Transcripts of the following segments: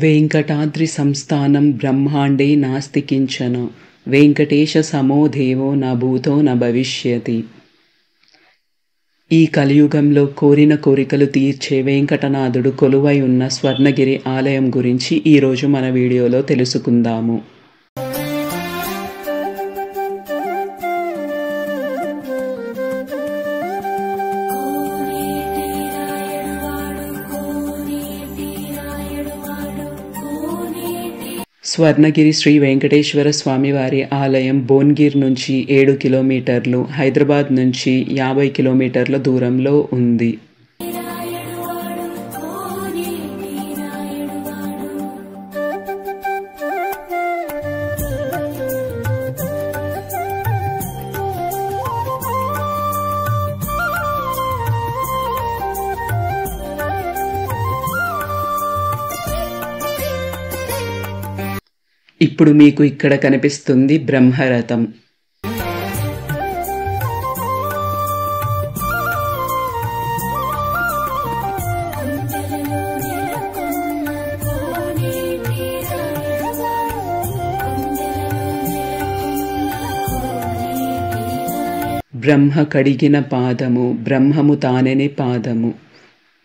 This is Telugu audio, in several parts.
వెంకటాద్రి సంస్థానం బ్రహ్మాండే నాస్తి కించన వెంకటేశ సమో దేవో న భూతో న భవిష్యతి. ఈ కలియుగంలో కోరిన కోరికలు తీర్చే వెంకటనాథుడు కొలువై ఉన్న స్వర్ణగిరి ఆలయం గురించి ఈరోజు మన వీడియోలో తెలుసుకుందాము. స్వర్ణగిరి శ్రీ వెంకటేశ్వర స్వామివారి ఆలయం భువనగిరి నుంచి 7 కిలోమీటర్లు, హైదరాబాద్ నుంచి 50 కిలోమీటర్ల దూరంలో ఉంది. ఇప్పుడు మీకు ఇక్కడ కనిపిస్తుంది బ్రహ్మరథం. బ్రహ్మ కడిగిన పాదము, బ్రహ్మము తానని పాదము.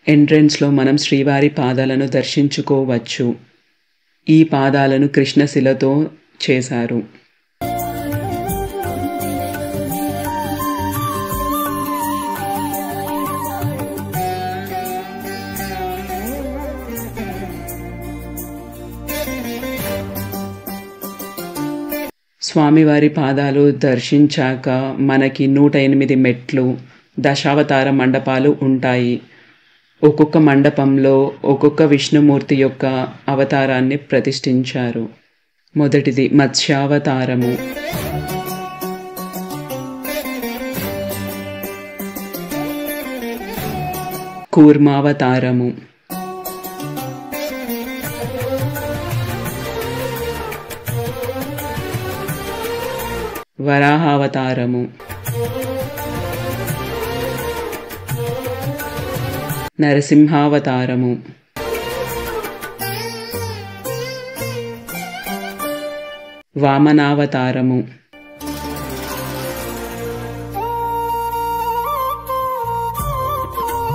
ఎంట్రన్స్లో మనం శ్రీవారి పాదాలను దర్శించుకోవచ్చు. ఈ పాదాలను కృష్ణశిలతో చేశారు. స్వామివారి పాదాలు దర్శించాక మనకి 108 మెట్లు, దశావతార మండపాలు ఉంటాయి. ఒక్కొక్క మండపంలో ఒక్కొక్క విష్ణుమూర్తి యొక్క అవతారాన్ని ప్రతిష్ఠించారు. మొదటిది మత్స్యావతారము, కూర్మావతారము, వరాహావతారము, నరసింహావతారము, వామనావతారము,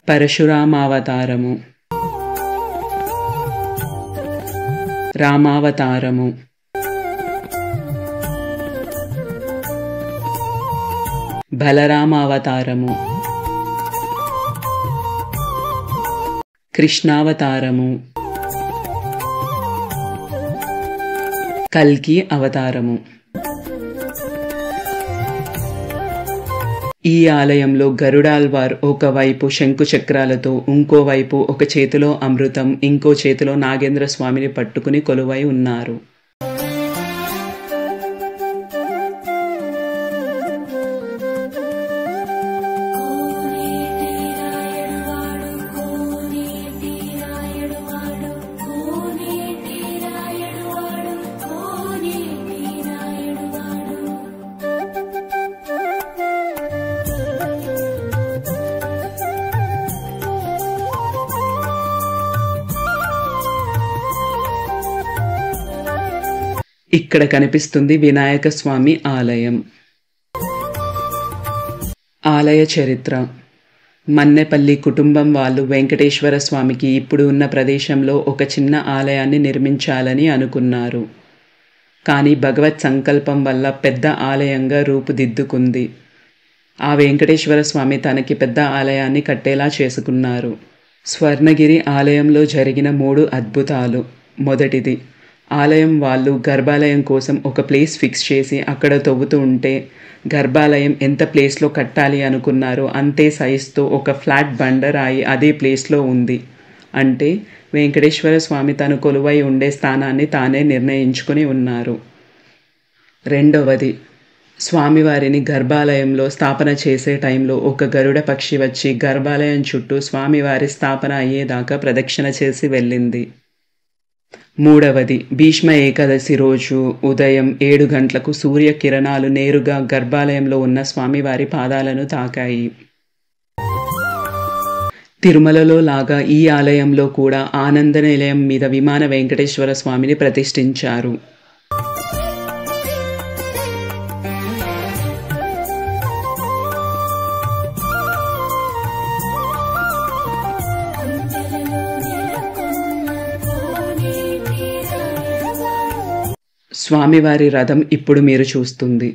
పరశురామావతారము, రామావతారము, బలరామావతారము, కృష్ణావతారము, కల్కి అవతారము. ఈ ఆలయంలో గరుడాల్వార్ ఒకవైపు శంకు చక్రాలతో, ఇంకోవైపు ఒక చేతిలో అమృతం, ఇంకో చేతిలో నాగేంద్ర స్వామిని పట్టుకుని కొలువై ఉన్నారు. ఇక్కడ కనిపిస్తుంది వినాయక స్వామి ఆలయం. ఆలయ చరిత్ర: మన్నెపల్లి కుటుంబం వాళ్ళు వెంకటేశ్వర స్వామికి ఇప్పుడు ఉన్న ప్రదేశంలో ఒక చిన్న ఆలయాన్ని నిర్మించాలని అనుకున్నారు. కానీ భగవత్ సంకల్పం వల్ల పెద్ద ఆలయంగా రూపుదిద్దుకుంది. ఆ వెంకటేశ్వర స్వామి తనకి పెద్ద ఆలయాన్ని కట్టేలా చేసుకున్నారు. స్వర్ణగిరి ఆలయంలో జరిగిన 3 అద్భుతాలు. మొదటిది, ఆలయం వాళ్ళు గర్భాలయం కోసం ఒక ప్లేస్ ఫిక్స్ చేసి అక్కడ తవ్వుతూ ఉంటే గర్భాలయం ఎంత ప్లేస్లో కట్టాలి అనుకున్నారో అంతే సైజుతో ఒక ఫ్లాట్ బండరాయి అదే ప్లేస్లో ఉంది. అంటే వెంకటేశ్వర స్వామి తను కొలువై ఉండే స్థానాన్ని తానే నిర్ణయించుకుని ఉన్నారు. రెండవది, స్వామివారిని గర్భాలయంలో స్థాపన చేసే టైంలో ఒక గరుడ పక్షి వచ్చి గర్భాలయం చుట్టూ స్వామివారి స్థాపన అయ్యేదాకా ప్రదక్షిణ చేసి వెళ్ళింది. మూడవది, భీష్మ ఏకాదశి రోజు ఉదయం 7 గంటలకు సూర్యకిరణాలు నేరుగా గర్భాలయంలో ఉన్న స్వామివారి పాదాలను తాకాయి. తిరుమలలో లాగా ఈ ఆలయంలో కూడా ఆనంద నిలయం మీద విమాన వెంకటేశ్వర స్వామిని ప్రతిష్ఠించారు. స్వామివారి రథం ఇప్పుడు మీరు చూస్తుంది.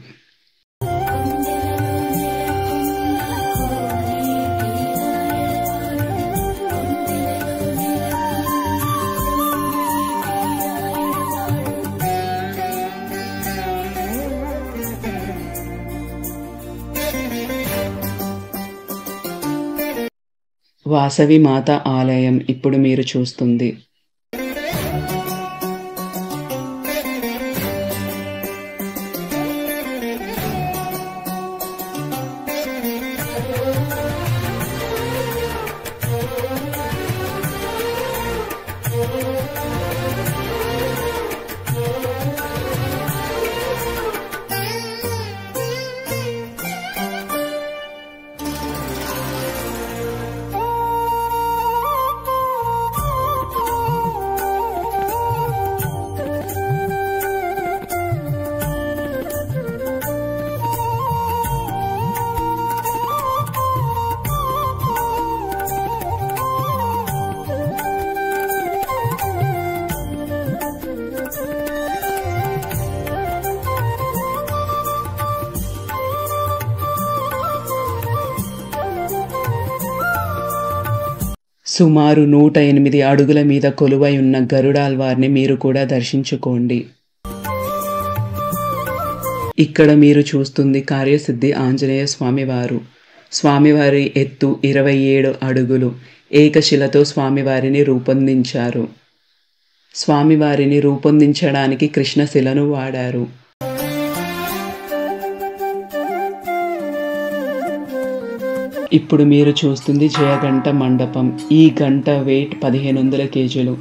వాసవి మాత ఆలయం ఇప్పుడు మీరు చూస్తుంది. సుమారు 108 అడుగుల మీద కొలువై ఉన్న గరుడాల్వార్ని మీరు కూడా దర్శించుకోండి. ఇక్కడ మీరు చూస్తుంది కార్యసిద్ధి ఆంజనేయ స్వామివారు. స్వామివారి ఎత్తు 27 అడుగులు. ఏకశిలతో స్వామివారిని రూపొందించారు. స్వామివారిని రూపొందించడానికి కృష్ణశిలను వాడారు. ఇప్పుడు మీరు చూస్తుంది జయగంట మండపం. ఈ గంట వెయిట్ 1500 కేజీలు.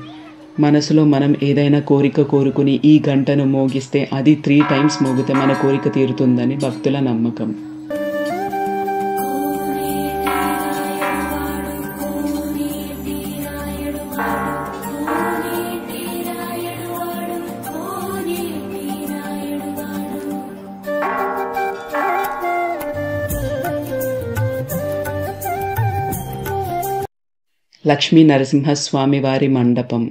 మనసులో మనం ఏదైనా కోరిక కోరుకుని ఈ గంటను మోగిస్తే అది 3 times మోగితే మన కోరిక తీరుతుందని భక్తుల నమ్మకం. లక్ష్మీ నరసింహస్వామి వారి మండపం.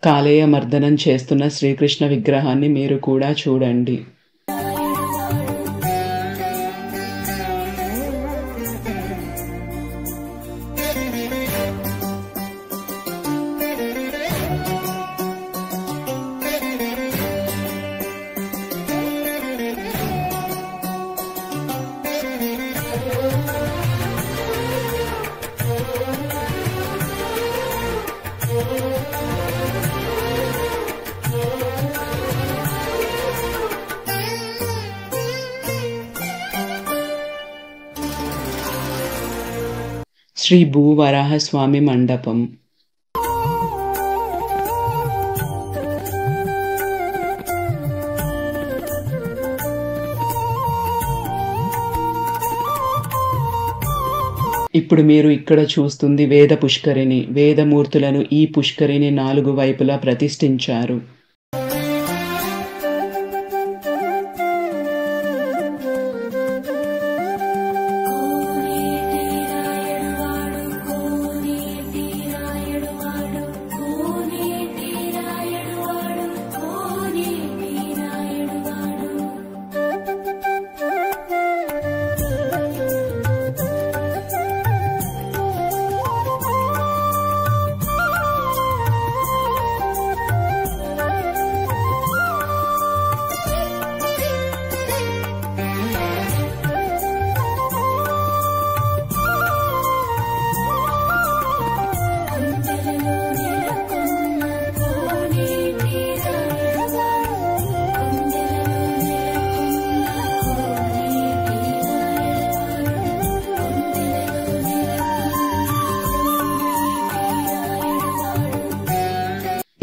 కాలేయ మర్దనం చేస్తున్న శ్రీకృష్ణ విగ్రహాన్ని మీరు కూడా చూడండి. శ్రీ భూవరాహస్వామి మండపం. ఇప్పుడు మీరు ఇక్కడ చూస్తుంది వేద పుష్కరిణి. వేదమూర్తులను ఈ పుష్కరిణి 4 వైపులా ప్రతిష్ఠించారు.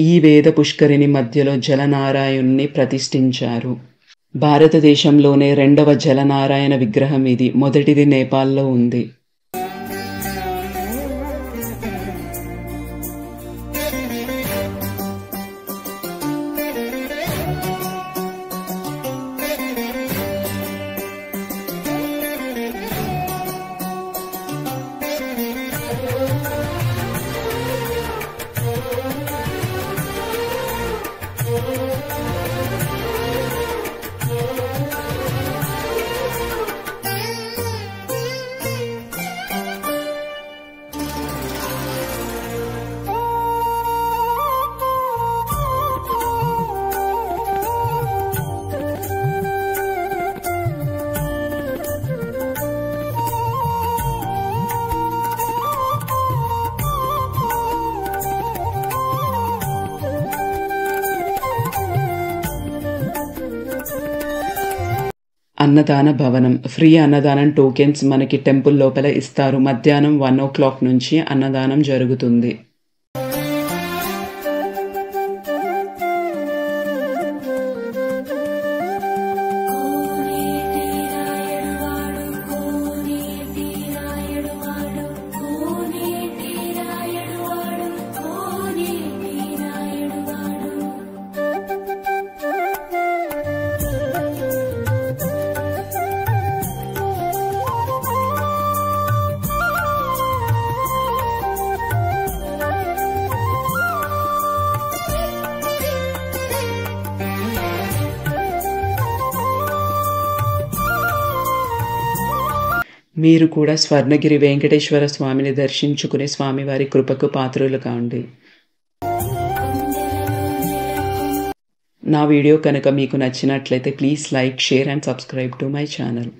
ఈ వేద పుష్కరిణి మధ్యలో జలనారాయణుణ్ణి ప్రతిష్ఠించారు. భారతదేశంలోనే రెండవ జలనారాయణ విగ్రహం ఇది. మొదటిది నేపాల్లో ఉంది. అన్నదాన భవనం. ఫ్రీ అన్నదానం టోకెన్స్ మనకి టెంపుల్ లోపల ఇస్తారు. మధ్యాహ్నం 1 నుంచి అన్నదానం జరుగుతుంది. మీరు కూడా స్వర్ణగిరి వెంకటేశ్వర స్వామిని దర్శించుకుని స్వామివారి కృపకు పాత్రులు కాండి. నా వీడియో కనుక మీకు నచ్చినట్లయితే please like, share and subscribe to my channel.